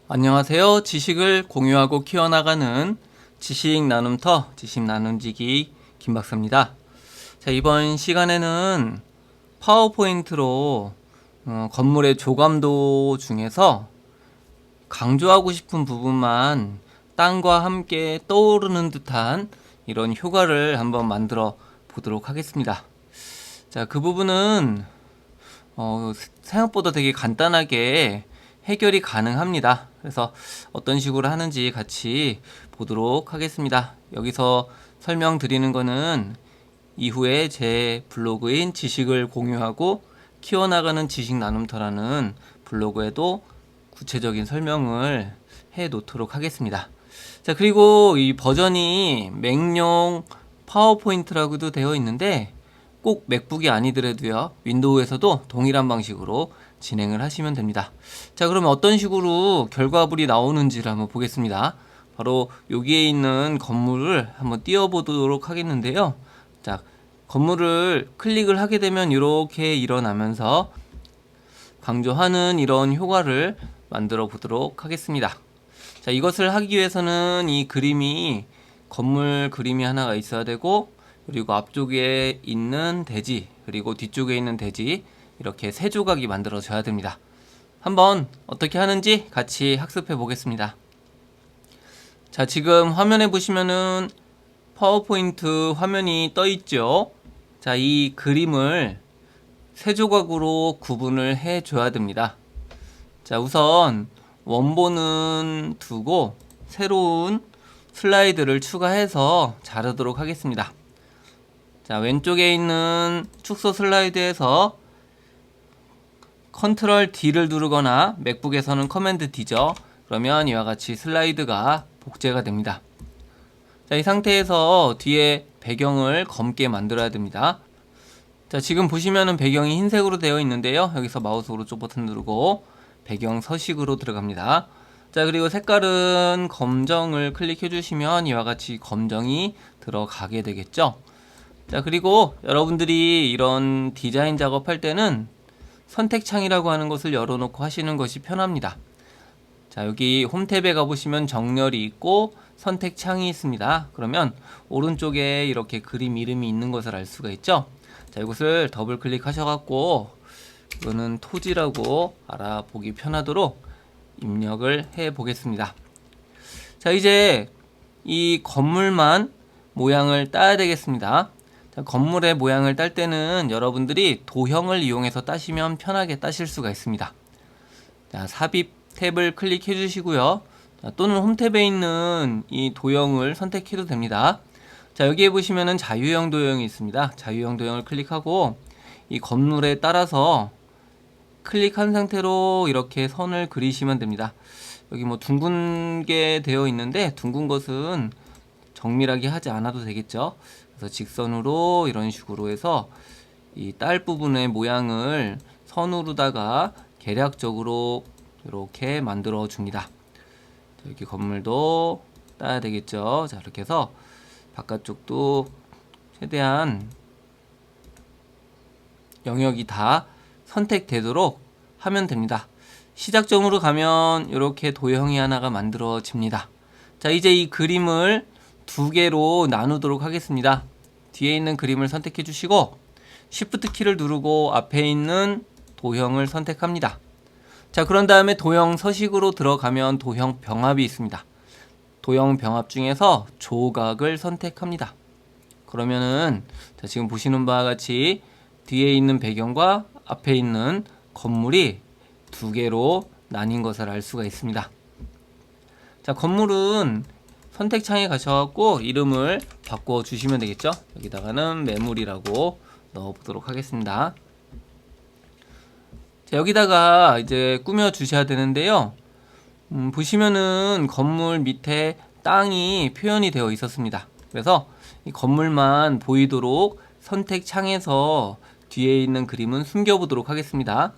안녕하세요. 지식을 공유하고 키워나가는 지식 나눔터, 지식 나눔지기 김박사입니다. 자, 이번 시간에는 파워포인트로 건물의 조감도 중에서 강조하고 싶은 부분만 땅과 함께 떠오르는 듯한 이런 효과를 한번 만들어 보도록 하겠습니다. 자, 그 부분은 생각보다 되게 간단하게 해결이 가능합니다. 그래서 어떤 식으로 하는지 같이 보도록 하겠습니다. 여기서 설명드리는 거는 이후에 제 블로그인 지식을 공유하고 키워나가는 지식 나눔터라는 블로그에도 구체적인 설명을 해 놓도록 하겠습니다. 자, 그리고 이 버전이 맥용 파워포인트라고도 되어 있는데 꼭 맥북이 아니더라도요, 윈도우에서도 동일한 방식으로 진행을 하시면 됩니다. 자, 그러면 어떤 식으로 결과물이 나오는지를 한번 보겠습니다. 바로 여기에 있는 건물을 한번 띄워보도록 하겠는데요. 자, 건물을 클릭을 하게 되면 이렇게 일어나면서 강조하는 이런 효과를 만들어 보도록 하겠습니다. 자, 이것을 하기 위해서는 이 그림이 건물 그림이 하나가 있어야 되고, 그리고 앞쪽에 있는 대지, 그리고 뒤쪽에 있는 대지, 이렇게 세 조각이 만들어져야 됩니다. 한번 어떻게 하는지 같이 학습해 보겠습니다. 자, 지금 화면에 보시면은 파워포인트 화면이 떠 있죠. 자, 이 그림을 세 조각으로 구분을 해 줘야 됩니다. 자, 우선 원본은 두고 새로운 슬라이드를 추가해서 자르도록 하겠습니다. 자, 왼쪽에 있는 축소 슬라이드에서 컨트롤 D를 누르거나 맥북에서는 커맨드 D죠. 그러면 이와 같이 슬라이드가 복제가 됩니다. 자, 이 상태에서 뒤에 배경을 검게 만들어야 됩니다. 자, 지금 보시면은 배경이 흰색으로 되어 있는데요. 여기서 마우스 오른쪽 버튼 누르고 배경 서식으로 들어갑니다. 자, 그리고 색깔은 검정을 클릭해 주시면 이와 같이 검정이 들어가게 되겠죠. 자, 그리고 여러분들이 이런 디자인 작업할 때는 선택창이라고 하는 것을 열어놓고 하시는 것이 편합니다. 자, 여기 홈 탭에 가보시면 정렬이 있고 선택창이 있습니다. 그러면 오른쪽에 이렇게 그림 이름이 있는 것을 알 수가 있죠. 자, 이것을 더블 클릭하셔갖고 이거는 토지라고 알아보기 편하도록 입력을 해 보겠습니다. 자, 이제 이 건물만 모양을 따야 되겠습니다. 자, 건물의 모양을 딸 때는 여러분들이 도형을 이용해서 따시면 편하게 따실 수가 있습니다. 자, 삽입 탭을 클릭해 주시고요. 자, 또는 홈 탭에 있는 이 도형을 선택해도 됩니다. 자, 여기에 보시면은 자유형 도형이 있습니다. 자유형 도형을 클릭하고 이 건물에 따라서 클릭한 상태로 이렇게 선을 그리시면 됩니다. 여기 뭐 둥근 게 되어 있는데 둥근 것은 정밀하게 하지 않아도 되겠죠. 그래서 직선으로 이런 식으로 해서 이 딸 부분의 모양을 선으로다가 계략적으로 이렇게 만들어 줍니다. 여기 건물도 따야 되겠죠. 자, 이렇게 해서 바깥쪽도 최대한 영역이 다 선택되도록 하면 됩니다. 시작점으로 가면 이렇게 도형이 하나가 만들어집니다. 자, 이제 이 그림을 두 개로 나누도록 하겠습니다. 뒤에 있는 그림을 선택해 주시고 Shift 키를 누르고 앞에 있는 도형을 선택합니다. 자, 그런 다음에 도형 서식으로 들어가면 도형 병합이 있습니다. 도형 병합 중에서 조각을 선택합니다. 그러면은 자, 지금 보시는 바와 같이 뒤에 있는 배경과 앞에 있는 건물이 두 개로 나뉜 것을 알 수가 있습니다. 자, 건물은 선택창에 가셔갖고 이름을 바꿔 주시면 되겠죠. 여기다가는 매물이라고 넣어 보도록 하겠습니다. 자, 여기다가 이제 꾸며 주셔야 되는데요. 보시면은 건물 밑에 땅이 표현이 되어 있었습니다. 그래서 이 건물만 보이도록 선택창에서 뒤에 있는 그림은 숨겨보도록 하겠습니다.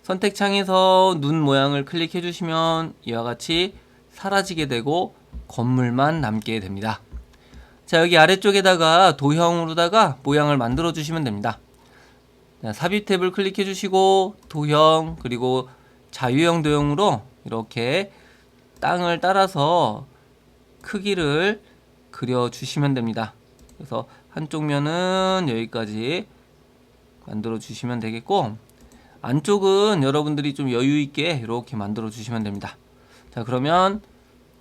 선택창에서 눈 모양을 클릭해 주시면 이와 같이 사라지게 되고 건물만 남게 됩니다. 자, 여기 아래쪽에다가 도형으로다가 모양을 만들어 주시면 됩니다. 자, 삽입 탭을 클릭해 주시고 도형 그리고 자유형 도형으로 이렇게 땅을 따라서 크기를 그려주시면 됩니다. 그래서 한쪽 면은 여기까지 만들어 주시면 되겠고, 안쪽은 여러분들이 좀 여유있게 이렇게 만들어 주시면 됩니다. 자, 그러면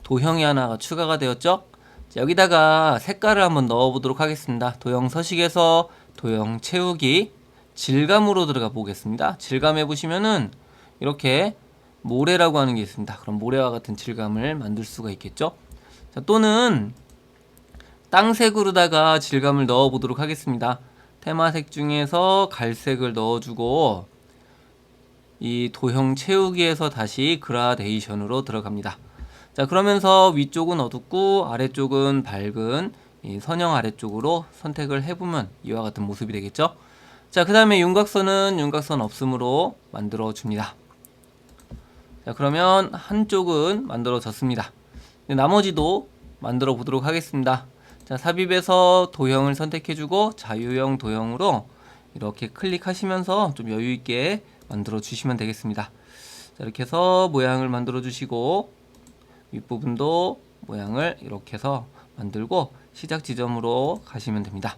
도형이 하나가 추가가 되었죠. 자, 여기다가 색깔을 한번 넣어 보도록 하겠습니다. 도형 서식에서 도형 채우기, 질감으로 들어가 보겠습니다. 질감해 보시면은 이렇게 모래라고 하는 게 있습니다. 그럼 모래와 같은 질감을 만들 수가 있겠죠. 자, 또는 땅색으로다가 질감을 넣어 보도록 하겠습니다. 테마색 중에서 갈색을 넣어주고, 이 도형 채우기에서 다시 그라데이션으로 들어갑니다. 자, 그러면서 위쪽은 어둡고 아래쪽은 밝은 이 선형 아래쪽으로 선택을 해보면 이와 같은 모습이 되겠죠. 자, 그 다음에 윤곽선은 윤곽선 없음으로 만들어 줍니다. 자, 그러면 한쪽은 만들어졌습니다. 나머지도 만들어 보도록 하겠습니다. 자, 삽입에서 도형을 선택해주고 자유형 도형으로 이렇게 클릭하시면서 좀 여유있게 만들어 주시면 되겠습니다. 자, 이렇게 해서 모양을 만들어 주시고, 윗부분도 모양을 이렇게 해서 만들고 시작 지점으로 가시면 됩니다.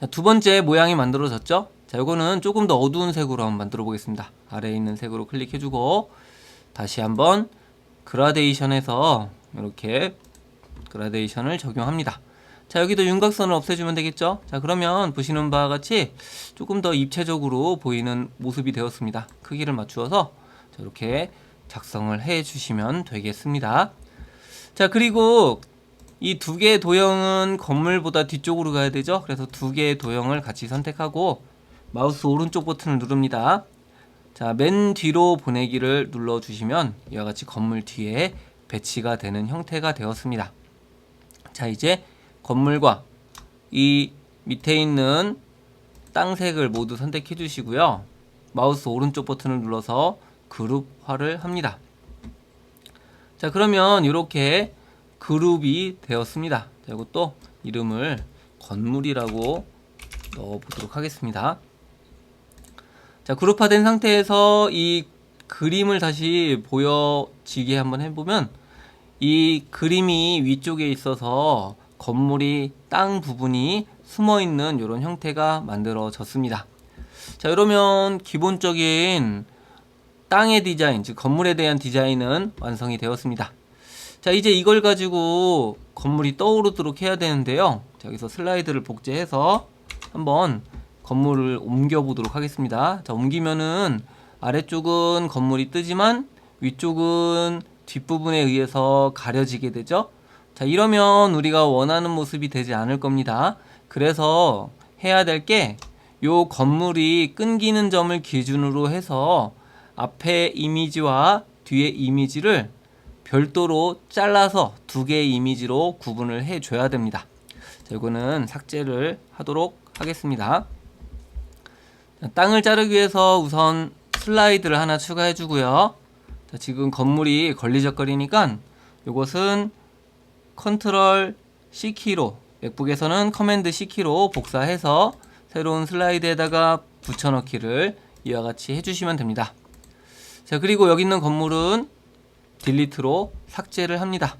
자, 두 번째 모양이 만들어졌죠? 자, 요거는 조금 더 어두운 색으로 한번 만들어 보겠습니다. 아래에 있는 색으로 클릭해주고, 다시 한번 그라데이션에서 이렇게 그라데이션을 적용합니다. 자, 여기도 윤곽선을 없애주면 되겠죠? 자, 그러면 보시는 바와 같이 조금 더 입체적으로 보이는 모습이 되었습니다. 크기를 맞추어서 이렇게 작성을 해 주시면 되겠습니다. 자, 그리고 이 두 개의 도형은 건물보다 뒤쪽으로 가야 되죠? 그래서 두 개의 도형을 같이 선택하고 마우스 오른쪽 버튼을 누릅니다. 자, 맨 뒤로 보내기를 눌러 주시면 이와 같이 건물 뒤에 배치가 되는 형태가 되었습니다. 자, 이제 건물과 이 밑에 있는 땅색을 모두 선택해 주시고요. 마우스 오른쪽 버튼을 눌러서 그룹화를 합니다. 자, 그러면 이렇게 그룹이 되었습니다. 자, 이것도 이름을 건물이라고 넣어 보도록 하겠습니다. 자, 그룹화된 상태에서 이 그림을 다시 보여지게 한번 해보면, 이 그림이 위쪽에 있어서 건물이 땅 부분이 숨어있는 이런 형태가 만들어졌습니다. 자, 이러면 기본적인 땅의 디자인, 즉 건물에 대한 디자인은 완성이 되었습니다. 자, 이제 이걸 가지고 건물이 떠오르도록 해야 되는데요. 자, 여기서 슬라이드를 복제해서 한번 건물을 옮겨 보도록 하겠습니다. 자, 옮기면은 아래쪽은 건물이 뜨지만 위쪽은 뒷부분에 의해서 가려지게 되죠. 자, 이러면 우리가 원하는 모습이 되지 않을 겁니다. 그래서 해야 될 게, 요 건물이 끊기는 점을 기준으로 해서 앞에 이미지와 뒤에 이미지를 별도로 잘라서 두 개의 이미지로 구분을 해 줘야 됩니다. 자, 이거는 삭제를 하도록 하겠습니다. 자, 땅을 자르기 위해서 우선 슬라이드를 하나 추가해 주고요. 자, 지금 건물이 걸리적거리니까 이것은 컨트롤 C키로, 맥북에서는 커맨드 C키로 복사해서 새로운 슬라이드에다가 붙여넣기를 이와 같이 해주시면 됩니다. 자, 그리고 여기 있는 건물은 딜리트로 삭제를 합니다.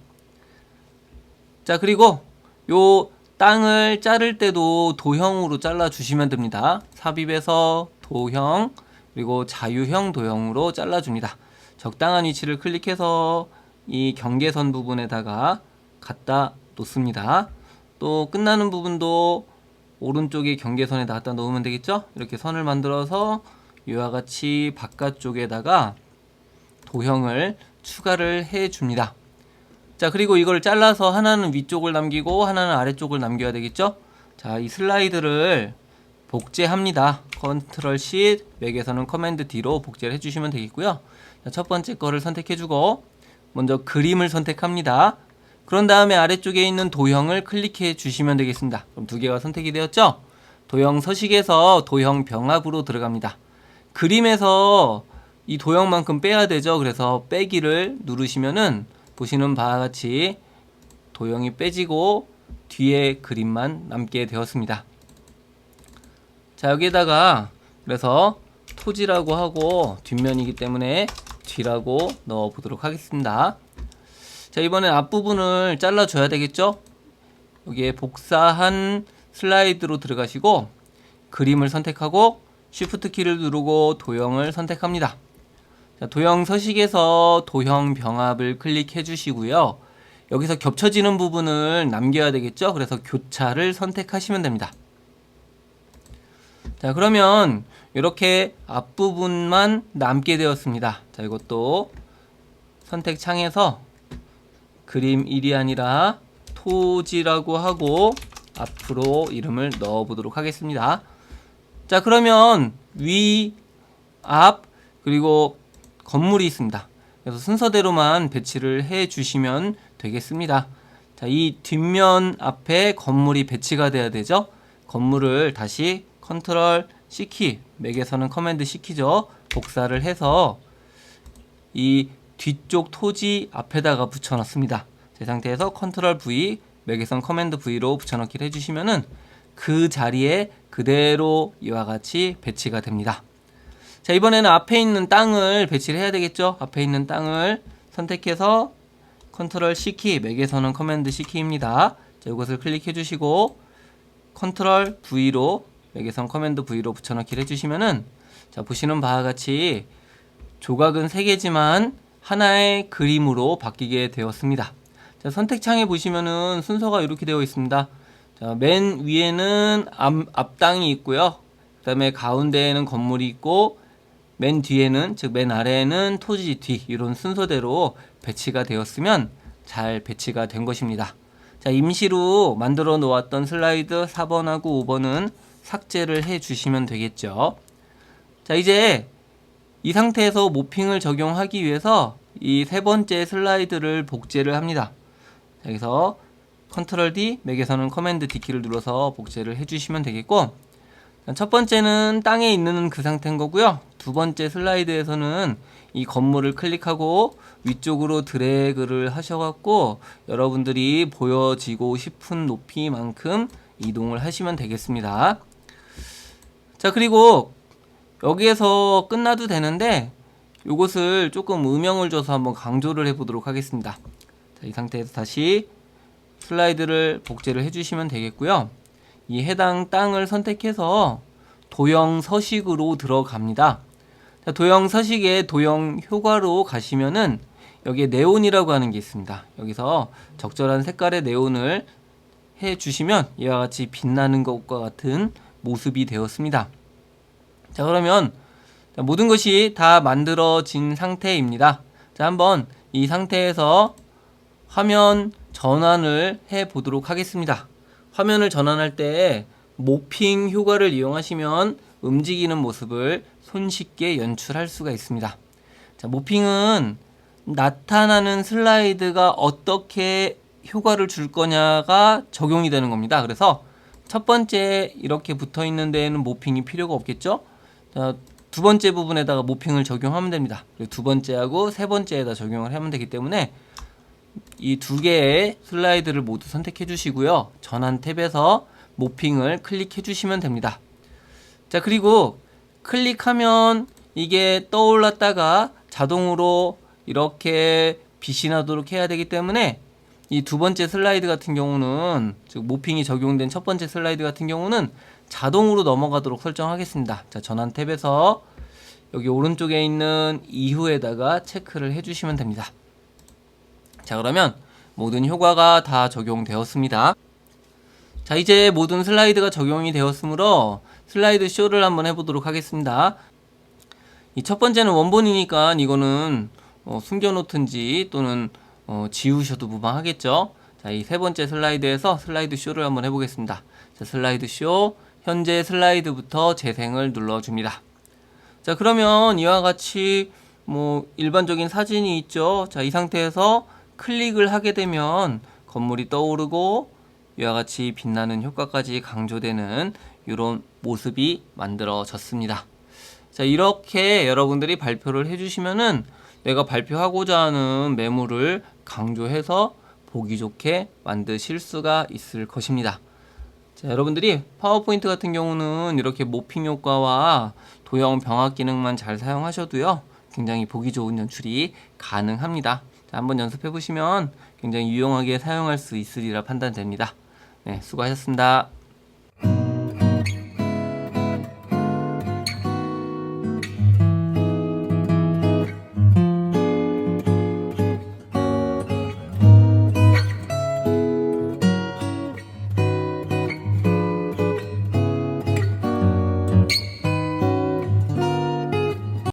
자, 그리고 요 땅을 자를 때도 도형으로 잘라 주시면 됩니다. 삽입에서 도형, 그리고 자유형 도형으로 잘라 줍니다. 적당한 위치를 클릭해서 이 경계선 부분에다가 갖다 놓습니다. 또 끝나는 부분도 오른쪽에 경계선에다 갖다 놓으면 되겠죠? 이렇게 선을 만들어서 이와 같이 바깥쪽에다가 도형을 추가를 해 줍니다. 자, 그리고 이걸 잘라서 하나는 위쪽을 남기고 하나는 아래쪽을 남겨야 되겠죠? 자, 이 슬라이드를 복제합니다. 컨트롤 C, 맥에서는 커맨드 D로 복제를 해주시면 되겠고요. 자, 첫 번째 거를 선택해주고 먼저 그림을 선택합니다. 그런 다음에 아래쪽에 있는 도형을 클릭해 주시면 되겠습니다. 그럼 두 개가 선택이 되었죠? 도형 서식에서 도형 병합으로 들어갑니다. 그림에서 이 도형만큼 빼야 되죠. 그래서 빼기를 누르시면은 보시는 바와 같이 도형이 빼지고 뒤에 그림만 남게 되었습니다. 자, 여기에다가 그래서 토지라고 하고 뒷면이기 때문에 뒤라고 넣어 보도록 하겠습니다. 자, 이번엔 앞부분을 잘라줘야 되겠죠? 여기에 복사한 슬라이드로 들어가시고 그림을 선택하고 Shift 키를 누르고 도형을 선택합니다. 자, 도형 서식에서 도형 병합을 클릭해 주시고요. 여기서 겹쳐지는 부분을 남겨야 되겠죠? 그래서 교차를 선택하시면 됩니다. 자, 그러면 이렇게 앞부분만 남게 되었습니다. 자, 이것도 선택창에서 그림 1이 아니라 토지라고 하고 앞으로 이름을 넣어 보도록 하겠습니다. 자, 그러면 위, 앞, 그리고 건물이 있습니다. 그래서 순서대로만 배치를 해 주시면 되겠습니다. 자, 이 뒷면 앞에 건물이 배치가 돼야 되죠. 건물을 다시 컨트롤 C키, 맥에서는 커맨드 C키죠. 복사를 해서 이 뒤쪽 토지 앞에다가 붙여넣습니다. 이 상태에서 컨트롤 V, 맥에선 커맨드 V로 붙여넣기를 해주시면은 그 자리에 그대로 이와 같이 배치가 됩니다. 자, 이번에는 앞에 있는 땅을 배치를 해야 되겠죠. 앞에 있는 땅을 선택해서 컨트롤 C키, 맥에서는 커맨드 C키입니다. 자, 이것을 클릭해 주시고 컨트롤 V로 맥에선 커맨드 V로 붙여넣기를 해주시면은 자, 보시는 바와 같이 조각은 3개지만 하나의 그림으로 바뀌게 되었습니다. 자, 선택창에 보시면은 순서가 이렇게 되어 있습니다. 자, 맨 위에는 앞땅이 있고요. 그 다음에 가운데에는 건물이 있고 맨 뒤에는, 즉 맨 아래에는 토지 뒤, 이런 순서대로 배치가 되었으면 잘 배치가 된 것입니다. 자, 임시로 만들어 놓았던 슬라이드 4번하고 5번은 삭제를 해 주시면 되겠죠. 자, 이제 이 상태에서 모핑을 적용하기 위해서 이 세 번째 슬라이드를 복제를 합니다. 자, 여기서 컨트롤 D, 맥에서는 커맨드 D키를 눌러서 복제를 해주시면 되겠고, 첫 번째는 땅에 있는 그 상태인 거고요. 두 번째 슬라이드에서는 이 건물을 클릭하고 위쪽으로 드래그를 하셔갖고 여러분들이 보여지고 싶은 높이만큼 이동을 하시면 되겠습니다. 자, 그리고 여기에서 끝나도 되는데 이것을 조금 음영을 줘서 한번 강조를 해보도록 하겠습니다. 자, 이 상태에서 다시 슬라이드를 복제를 해주시면 되겠고요. 이 해당 땅을 선택해서 도형 서식으로 들어갑니다. 자, 도형 서식에 도형 효과로 가시면은 여기에 네온이라고 하는 게 있습니다. 여기서 적절한 색깔의 네온을 해주시면 이와 같이 빛나는 것과 같은 모습이 되었습니다. 자, 그러면 모든 것이 다 만들어진 상태입니다. 자, 한번 이 상태에서 화면 전환을 해 보도록 하겠습니다. 화면을 전환할 때 모핑 효과를 이용하시면 움직이는 모습을 손쉽게 연출할 수가 있습니다. 자, 모핑은 나타나는 슬라이드가 어떻게 효과를 줄 거냐가 적용이 되는 겁니다. 그래서 첫 번째 이렇게 붙어 있는 데에는 모핑이 필요가 없겠죠? 자, 두 번째 부분에다가 모핑을 적용하면 됩니다. 그리고 두 번째하고 세 번째에다 적용을 하면 되기 때문에 이 두 개의 슬라이드를 모두 선택해 주시고요. 전환 탭에서 모핑을 클릭해 주시면 됩니다. 자, 그리고 클릭하면 이게 떠올랐다가 자동으로 이렇게 빛이 나도록 해야 되기 때문에 이 두 번째 슬라이드 같은 경우는, 즉 모핑이 적용된 첫 번째 슬라이드 같은 경우는 자동으로 넘어가도록 설정하겠습니다. 자, 전환 탭에서 여기 오른쪽에 있는 이후에다가 체크를 해주시면 됩니다. 자, 그러면 모든 효과가 다 적용되었습니다. 자, 이제 모든 슬라이드가 적용이 되었으므로 슬라이드 쇼를 한번 해보도록 하겠습니다. 이 첫 번째는 원본이니까 이거는 숨겨놓든지 또는 지우셔도 무방하겠죠. 자, 이 세 번째 슬라이드에서 슬라이드 쇼를 한번 해보겠습니다. 자, 슬라이드 쇼, 현재 슬라이드부터 재생을 눌러줍니다. 자, 그러면 이와 같이 일반적인 사진이 있죠. 자, 이 상태에서 클릭을 하게 되면 건물이 떠오르고 이와 같이 빛나는 효과까지 강조되는 이런 모습이 만들어졌습니다. 자, 이렇게 여러분들이 발표를 해주시면은 내가 발표하고자 하는 매물을 강조해서 보기 좋게 만드실 수가 있을 것입니다. 자, 여러분들이 파워포인트 같은 경우는 이렇게 모핑 효과와 도형 병합 기능만 잘 사용하셔도요, 굉장히 보기 좋은 연출이 가능합니다. 자, 한번 연습해 보시면 굉장히 유용하게 사용할 수 있으리라 판단됩니다. 네, 수고하셨습니다.